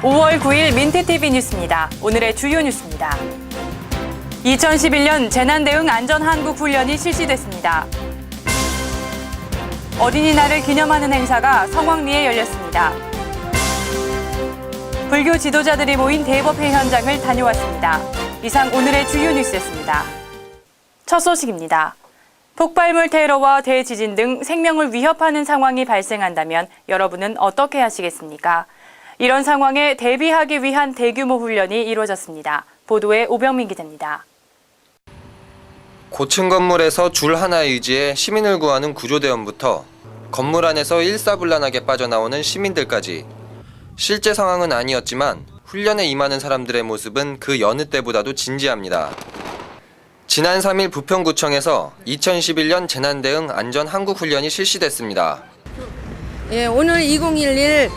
5월 9일 민트TV 뉴스입니다. 오늘의 주요 뉴스입니다. 2011년 재난대응 안전한국훈련이 실시됐습니다. 어린이날을 기념하는 행사가 성황리에 열렸습니다. 불교 지도자들이 모인 대법회 현장을 다녀왔습니다. 이상 오늘의 주요 뉴스였습니다. 첫 소식입니다. 폭발물 테러와 대지진 등 생명을 위협하는 상황이 발생한다면 여러분은 어떻게 하시겠습니까? 이런 상황에 대비하기 위한 대규모 훈련이 이루어졌습니다. 보도에 오병민 기자입니다. 고층 건물에서 줄 하나 유지해 시민을 구하는 구조대원부터 건물 안에서 일사불란하게 빠져나오는 시민들까지 실제 상황은 아니었지만 훈련에 임하는 사람들의 모습은 그 여느 때보다도 진지합니다. 지난 3일 부평구청에서 2011년 재난대응 안전한국훈련이 실시됐습니다. 오늘 2011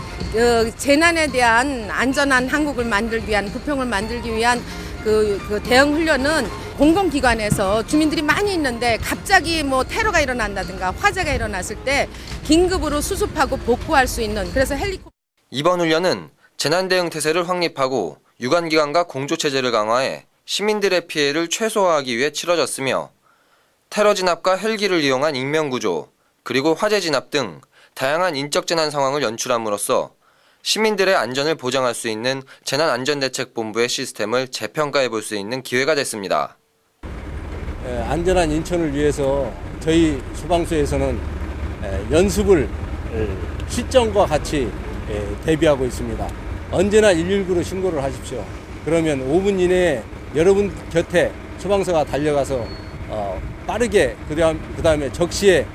재난에 대한 안전한 한국을 만들기 위한, 부평을 만들기 위한 그 대응 훈련은 공공기관에서 주민들이 많이 있는데 갑자기 테러가 일어난다든가 화재가 일어났을 때 긴급으로 수습하고 복구할 수 있는, 그래서 이번 훈련은 재난대응 태세를 확립하고 유관기관과 공조체제를 강화해 시민들의 피해를 최소화하기 위해 치러졌으며 테러 진압과 헬기를 이용한 인명구조, 그리고 화재 진압 등 다양한 인적 재난 상황을 연출함으로써 시민들의 안전을 보장할 수 있는 재난안전대책본부의 시스템을 재평가해 볼 수 있는 기회가 됐습니다. 안전한 인천을 위해서 저희 소방서에서는 연습을 시점과 같이 대비하고 있습니다. 언제나 119로 신고를 하십시오. 그러면 5분 이내에 여러분 곁에 소방서가 달려가서 빠르게 그다음에 적시에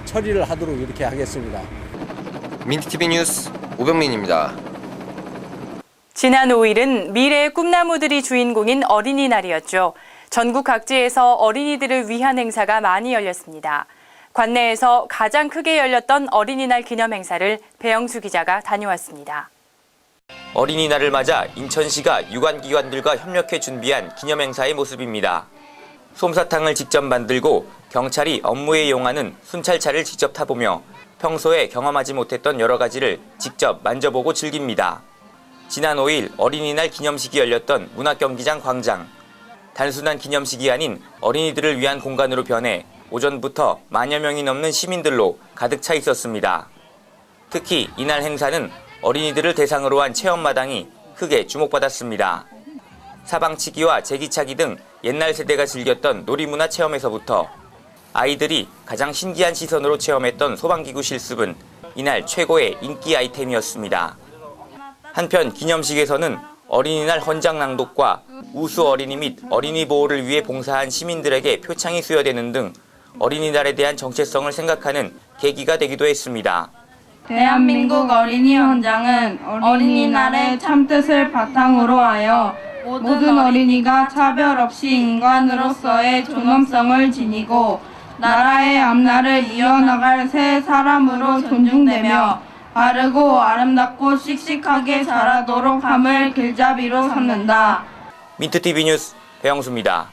처리를 하도록 이렇게 하겠습니다. 민트TV 뉴스 오병민입니다. 지난 5일은 미래의 꿈나무들이 주인공인 어린이날이었죠. 전국 각지에서 어린이들을 위한 행사가 많이 열렸습니다. 관내에서 가장 크게 열렸던 어린이날 기념 행사를 배영수 기자가 다녀왔습니다. 어린이날을 맞아 인천시가 유관기관들과 협력해 준비한 기념행사의 모습입니다. 솜사탕을 직접 만들고 경찰이 업무에 이용하는 순찰차를 직접 타보며 평소에 경험하지 못했던 여러 가지를 직접 만져보고 즐깁니다. 지난 5일 어린이날 기념식이 열렸던 문학경기장 광장. 단순한 기념식이 아닌 어린이들을 위한 공간으로 변해 오전부터 만여 명이 넘는 시민들로 가득 차 있었습니다. 특히 이날 행사는 어린이들을 대상으로 한 체험마당이 크게 주목받았습니다. 사방치기와 제기차기 등 옛날 세대가 즐겼던 놀이문화 체험에서부터 아이들이 가장 신기한 시선으로 체험했던 소방기구 실습은 이날 최고의 인기 아이템이었습니다. 한편 기념식에서는 어린이날 헌장 낭독과 우수 어린이 및 어린이 보호를 위해 봉사한 시민들에게 표창이 수여되는 등 어린이날에 대한 정체성을 생각하는 계기가 되기도 했습니다. 대한민국 어린이 헌장은 어린이날의 참뜻을 바탕으로 하여 모든 어린이가 차별 없이 인간으로서의 존엄성을 지니고 나라의 앞날을 이어나갈 새 사람으로 존중되며 바르고 아름답고 씩씩하게 자라도록 함을 길잡이로 삼는다. 민트TV 뉴스 배영수입니다.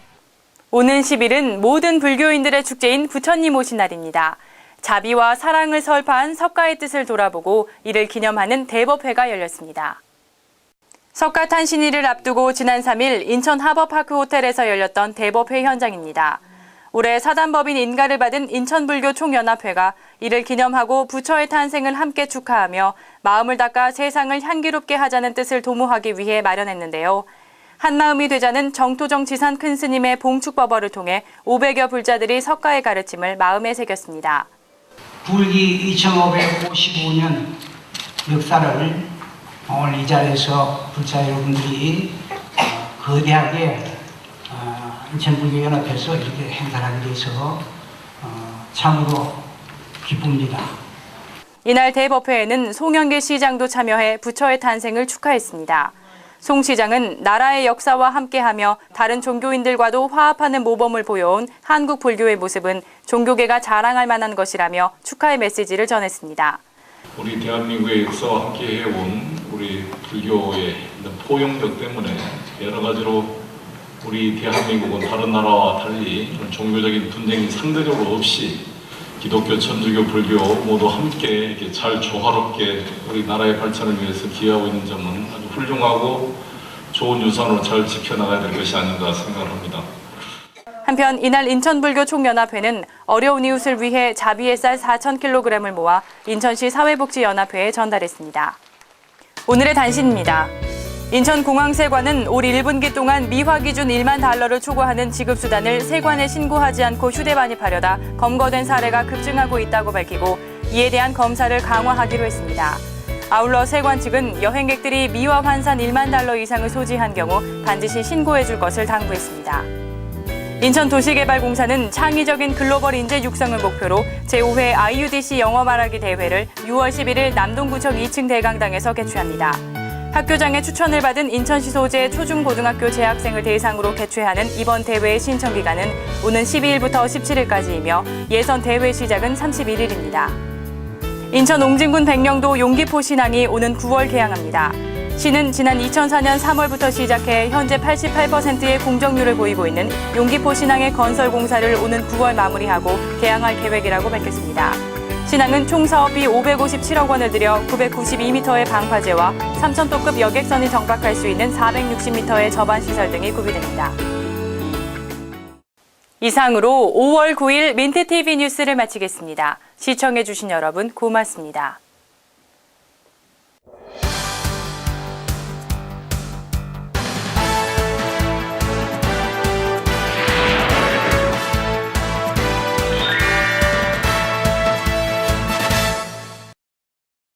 오는 10일은 모든 불교인들의 축제인 부처님 오신 날입니다. 자비와 사랑을 설파한 석가의 뜻을 돌아보고 이를 기념하는 대법회가 열렸습니다. 석가 탄신일을 앞두고 지난 3일 인천 하버파크 호텔에서 열렸던 대법회 현장입니다. 올해 사단법인 인가를 받은 인천불교 총연합회가 이를 기념하고 부처의 탄생을 함께 축하하며 마음을 닦아 세상을 향기롭게 하자는 뜻을 도모하기 위해 마련했는데요. 한마음이 되자는 정토정 지산 큰 스님의 봉축법어를 통해 500여 불자들이 석가의 가르침을 마음에 새겼습니다. 불기 2555년 역사를 오늘 이 자리에서 불자 여러분들이 거대하게 인천불교연합에서 이렇게 행사를 하게 돼서 참으로 기쁩니다. 이날 대법회에는 송영길 시장도 참여해 부처의 탄생을 축하했습니다. 송 시장은 나라의 역사와 함께하며 다른 종교인들과도 화합하는 모범을 보여온 한국 불교의 모습은 종교계가 자랑할 만한 것이라며 축하의 메시지를 전했습니다. 우리 대한민국의 역사와 함께 해온 우리 불교의 포용력 때문에 여러 가지로 우리 대한민국은 다른 나라와 달리 종교적인 분쟁이 상대적으로 없이 기독교, 천주교, 불교 모두 함께 이렇게 잘 조화롭게 우리 나라의 발전을 위해서 기여하고 있는 점은 아주 훌륭하고 좋은 유산으로 잘 지켜나가야 될 것이 아닌가 생각을 합니다. 한편 이날 인천불교총연합회는 어려운 이웃을 위해 자비의 쌀 4,000kg을 모아 인천시 사회복지연합회에 전달했습니다. 오늘의 단신입니다. 인천공항세관은 올 1분기 동안 미화 기준 1만 달러를 초과하는 지급수단을 세관에 신고하지 않고 휴대반입하려다 검거된 사례가 급증하고 있다고 밝히고 이에 대한 검사를 강화하기로 했습니다. 아울러 세관 측은 여행객들이 미화 환산 1만 달러 이상을 소지한 경우 반드시 신고해 줄 것을 당부했습니다. 인천도시개발공사는 창의적인 글로벌 인재 육성을 목표로 제5회 IUDC 영어 말하기 대회를 6월 11일 남동구청 2층 대강당에서 개최합니다. 학교장의 추천을 받은 인천시 소재 초중고등학교 재학생을 대상으로 개최하는 이번 대회의 신청 기간은 오는 12일부터 17일까지이며 예선 대회 시작은 31일입니다. 인천 옹진군 백령도 용기포 신항이 오는 9월 개항합니다. 시는 지난 2004년 3월부터 시작해 현재 88%의 공정률을 보이고 있는 용기포 신항의 건설 공사를 오는 9월 마무리하고 개항할 계획이라고 밝혔습니다. 신항은 총 사업비 557억 원을 들여 992m의 방파제와 3,000to급 여객선이 정박할 수 있는 460m의 저반시설 등이 구비됩니다. 이상으로 5월 9일 민트TV 뉴스를 마치겠습니다. 시청해주신 여러분 고맙습니다.